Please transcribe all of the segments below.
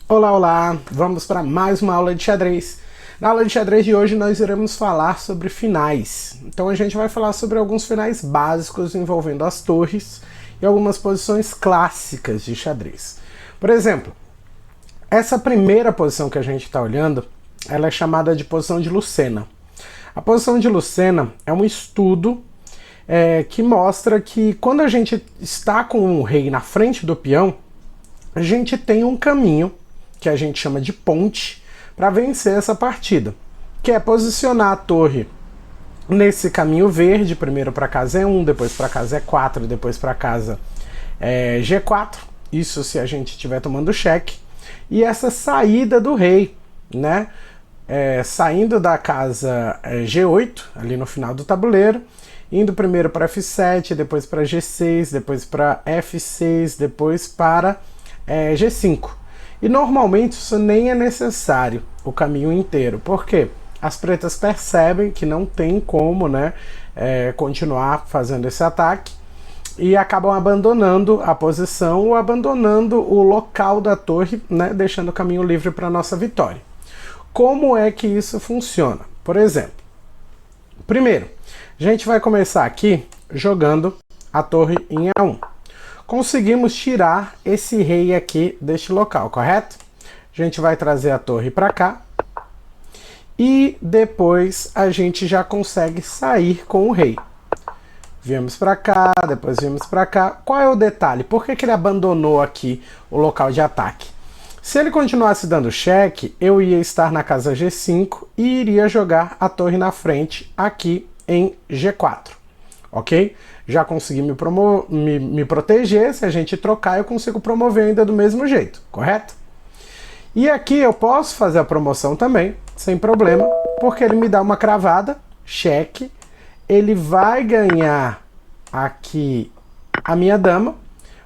Olá, olá! Vamos para mais uma aula de xadrez. Na aula de xadrez de hoje nós iremos falar sobre finais. Então a gente vai falar sobre alguns finais básicos envolvendo as torres e algumas posições clássicas de xadrez. Por exemplo, essa primeira posição que a gente está olhando, ela é chamada de posição de Lucena. A posição de Lucena é um estudo que mostra que quando a gente está com o rei na frente do peão, a gente tem um caminho que a gente chama de ponte para vencer essa partida, que é posicionar a torre nesse caminho verde, primeiro para casa E1, depois para casa E4, depois para casa G4, isso se a gente estiver tomando cheque, e essa saída do rei, né? Saindo da casa G8, ali no final do tabuleiro, indo primeiro para F7, depois para G6, depois para F6, depois para G5. E normalmente isso nem é necessário, o caminho inteiro. Por quê? As pretas percebem que não tem como, né, continuar fazendo esse ataque e acabam abandonando a posição ou abandonando o local da torre, né, deixando o caminho livre para a nossa vitória. Como é que isso funciona? Por exemplo, primeiro, a gente vai começar aqui jogando a torre em A1. Conseguimos tirar esse rei aqui deste local, correto? A gente vai trazer a torre para cá e depois a gente já consegue sair com o rei. Viemos para cá, depois viemos para cá. Qual é o detalhe? Por que ele abandonou aqui o local de ataque? Se ele continuasse dando cheque, eu ia estar na casa G5 e iria jogar a torre na frente aqui em G4, ok? Já consegui me proteger, se a gente trocar eu consigo promover ainda do mesmo jeito, correto? E aqui eu posso fazer a promoção também, sem problema, porque ele me dá uma cravada, cheque, ele vai ganhar aqui a minha dama,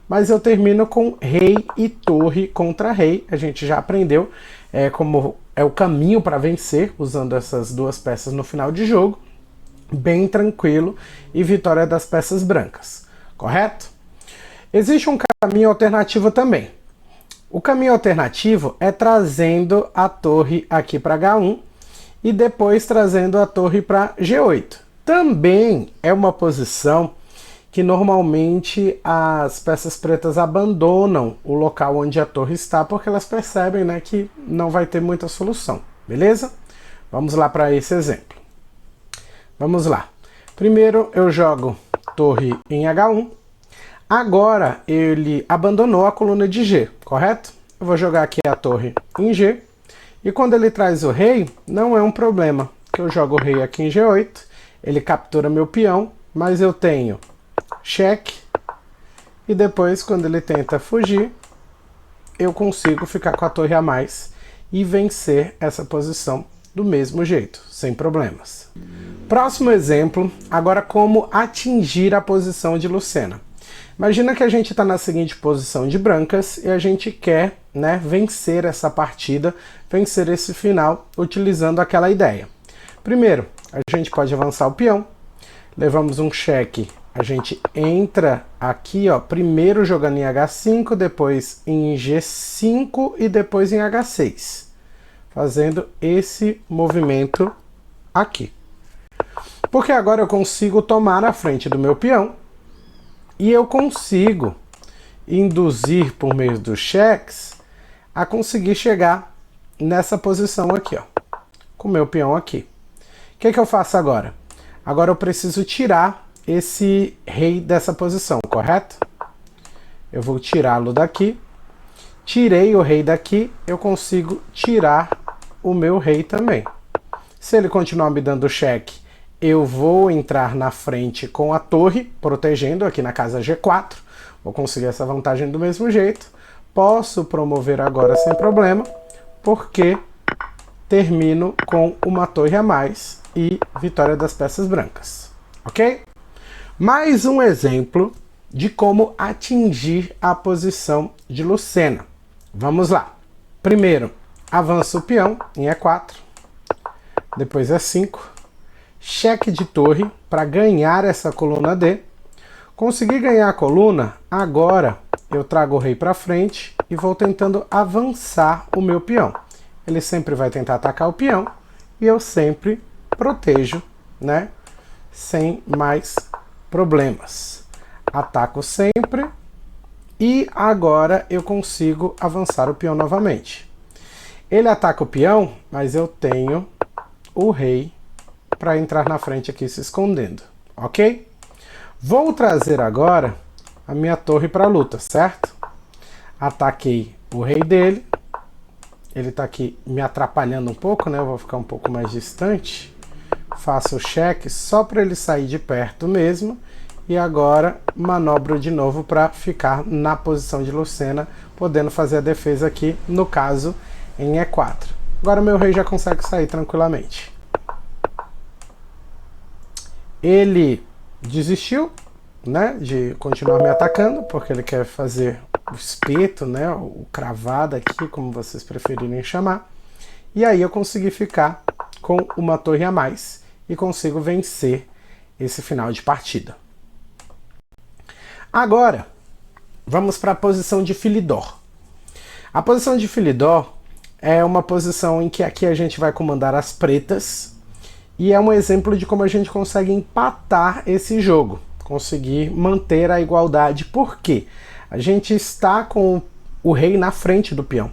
mas eu termino com rei e torre contra rei, a gente já aprendeu como é o caminho para vencer, usando essas duas peças no final de jogo, bem tranquilo, e vitória das peças brancas, correto? Existe um caminho alternativo também. O caminho alternativo é trazendo a torre aqui para H1 e depois trazendo a torre para G8. Também é uma posição que normalmente as peças pretas abandonam o local onde a torre está porque elas percebem, né, que não vai ter muita solução, beleza? Vamos lá para esse exemplo. Vamos lá. Primeiro eu jogo torre em H1. Agora ele abandonou a coluna de G, correto? Eu vou jogar aqui a torre em G. E quando ele traz o rei, não é um problema. Eu jogo o rei aqui em G8. Ele captura meu peão, mas eu tenho cheque. E depois, quando ele tenta fugir, eu consigo ficar com a torre a mais e vencer essa posição do mesmo jeito, sem problemas. Próximo exemplo, agora como atingir a posição de Lucena. Imagina que a gente está na seguinte posição de brancas e a gente quer, né, vencer essa partida, vencer esse final, utilizando aquela ideia. Primeiro, a gente pode avançar o peão, levamos um cheque, a gente entra aqui, ó, primeiro jogando em H5, depois em G5 e depois em H6. Fazendo esse movimento aqui. Porque agora eu consigo tomar a frente do meu peão e eu consigo induzir por meio dos cheques a conseguir chegar nessa posição aqui, ó, com o meu peão aqui. O que eu faço agora? Agora eu preciso tirar esse rei dessa posição, correto? Eu vou tirá-lo daqui. Tirei o rei daqui, eu consigo tirar o meu rei também. Se ele continuar me dando cheque, eu vou entrar na frente com a torre, protegendo aqui na casa G4. Vou conseguir essa vantagem do mesmo jeito. Posso promover agora sem problema, porque termino com uma torre a mais e vitória das peças brancas. Ok? Mais um exemplo de como atingir a posição de Lucena. Vamos lá. Primeiro, avanço o peão em E4, depois E5, cheque de torre para ganhar essa coluna D. Consegui ganhar a coluna, agora eu trago o rei para frente e vou tentando avançar o meu peão. Ele sempre vai tentar atacar o peão e eu sempre protejo, né? Sem mais problemas. Ataco sempre e agora eu consigo avançar o peão novamente. Ele ataca o peão, mas eu tenho o rei para entrar na frente aqui se escondendo, ok? Vou trazer agora a minha torre para a luta, certo? Ataquei o rei dele. Ele está aqui me atrapalhando um pouco, né? Eu vou ficar um pouco mais distante. Faço o cheque só para ele sair de perto mesmo. E agora manobro de novo para ficar na posição de Lucena, podendo fazer a defesa aqui, no caso, em E4. Agora meu rei já consegue sair tranquilamente. Ele desistiu, né, de continuar me atacando, porque ele quer fazer o espeto, né, o cravado aqui, como vocês preferirem chamar. E aí eu consegui ficar com uma torre a mais e consigo vencer esse final de partida. Agora, vamos para a posição de Philidor. A posição de Philidor é uma posição em que aqui a gente vai comandar as pretas e é um exemplo de como a gente consegue empatar esse jogo, conseguir manter a igualdade. Por quê? A gente está com o rei na frente do peão.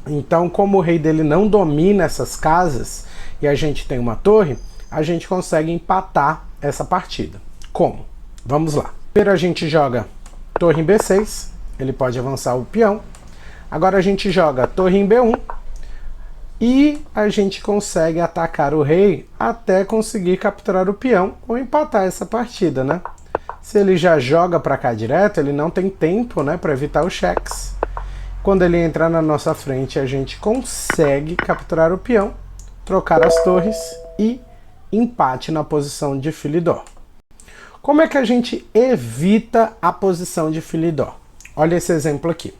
Então, como o rei dele não domina essas casas e a gente tem uma torre, a gente consegue empatar essa partida. Como? Vamos lá. Primeiro a gente joga torre em B6, ele pode avançar o peão. Agora a gente joga torre em B1 e a gente consegue atacar o rei até conseguir capturar o peão ou empatar essa partida, né? Se ele já joga para cá direto, ele não tem tempo, né, para evitar os cheques. Quando ele entrar na nossa frente, a gente consegue capturar o peão, trocar as torres e empate na posição de Philidor. Como é que a gente evita a posição de Philidor? Olha esse exemplo aqui.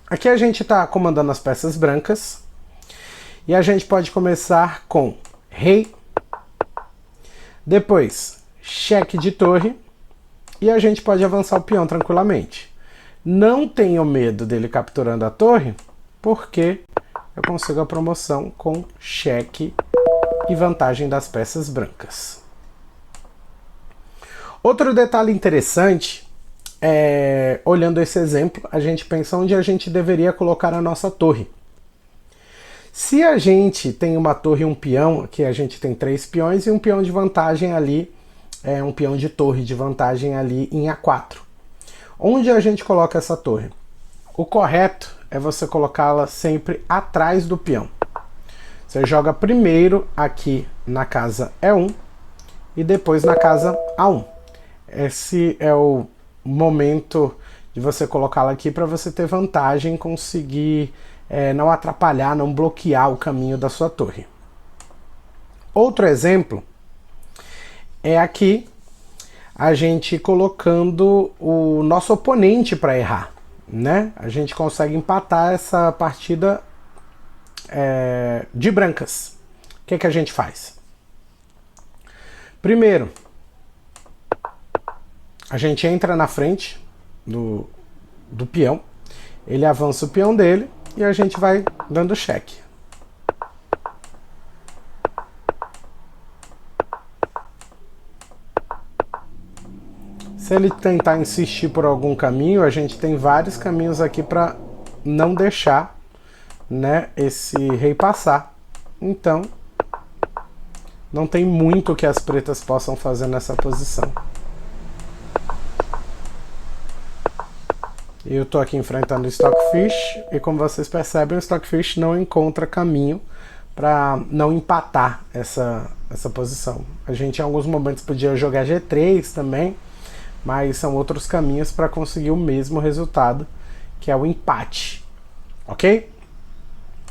Aqui a gente está comandando as peças brancas e a gente pode começar com rei, depois cheque de torre e a gente pode avançar o peão tranquilamente. Não tenho medo dele capturando a torre porque eu consigo a promoção com cheque e vantagem das peças brancas. Outro detalhe interessante é, olhando esse exemplo, a gente pensa onde a gente deveria colocar a nossa torre. Se a gente tem uma torre e um peão, aqui a gente tem 3 peões e um peão de vantagem ali, um peão de torre de vantagem ali em A4. Onde a gente coloca essa torre? O correto é você colocá-la sempre atrás do peão. Você joga primeiro aqui na casa E1 e depois na casa A1. Esse é o momento de você colocá-la aqui para você ter vantagem em conseguir não atrapalhar, não bloquear o caminho da sua torre. Outro exemplo é aqui a gente colocando o nosso oponente para errar, né? A gente consegue empatar essa partida de brancas. O que a gente faz? Primeiro, a gente entra na frente do peão, ele avança o peão dele e a gente vai dando cheque. Se ele tentar insistir por algum caminho, a gente tem vários caminhos aqui para não deixar, né, esse rei passar. Então, não tem muito que as pretas possam fazer nessa posição. Eu estou aqui enfrentando o Stockfish e, como vocês percebem, o Stockfish não encontra caminho para não empatar essa posição. A gente em alguns momentos podia jogar G3 também, mas são outros caminhos para conseguir o mesmo resultado, que é o empate. Ok?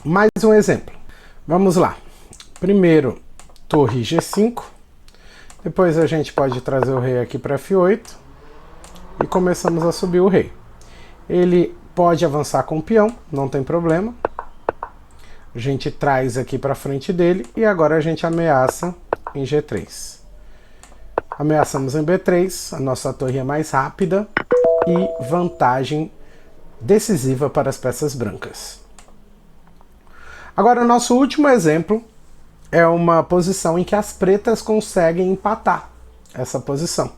Mais um exemplo. Vamos lá. Primeiro, torre G5. Depois a gente pode trazer o rei aqui para F8 e começamos a subir o rei. Ele pode avançar com o peão, não tem problema. A gente traz aqui para frente dele e agora a gente ameaça em G3. Ameaçamos em B3, a nossa torre é mais rápida e vantagem decisiva para as peças brancas. Agora, o nosso último exemplo é uma posição em que as pretas conseguem empatar essa posição.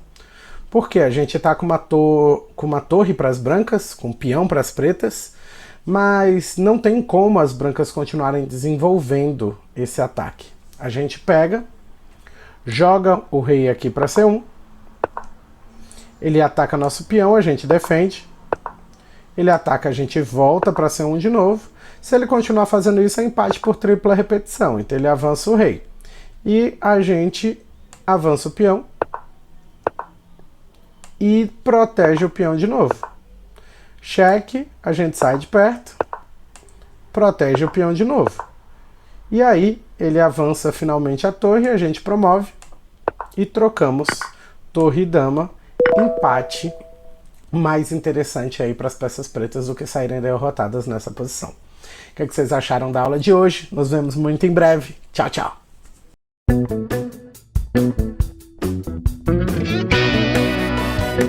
Porque a gente está com uma torre para as brancas, com um peão para as pretas, mas não tem como as brancas continuarem desenvolvendo esse ataque. A gente pega, joga o rei aqui para C1, ele ataca nosso peão, a gente defende, ele ataca, a gente volta para C1 de novo. Se ele continuar fazendo isso, é empate por tripla repetição, então ele avança o rei. E a gente avança o peão e protege o peão de novo. Cheque, a gente sai de perto, protege o peão de novo. E aí ele avança finalmente a torre, a gente promove e trocamos torre e dama, empate mais interessante aí para as peças pretas do que saírem derrotadas nessa posição. O que vocês acharam da aula de hoje? Nos vemos muito em breve. Tchau, tchau!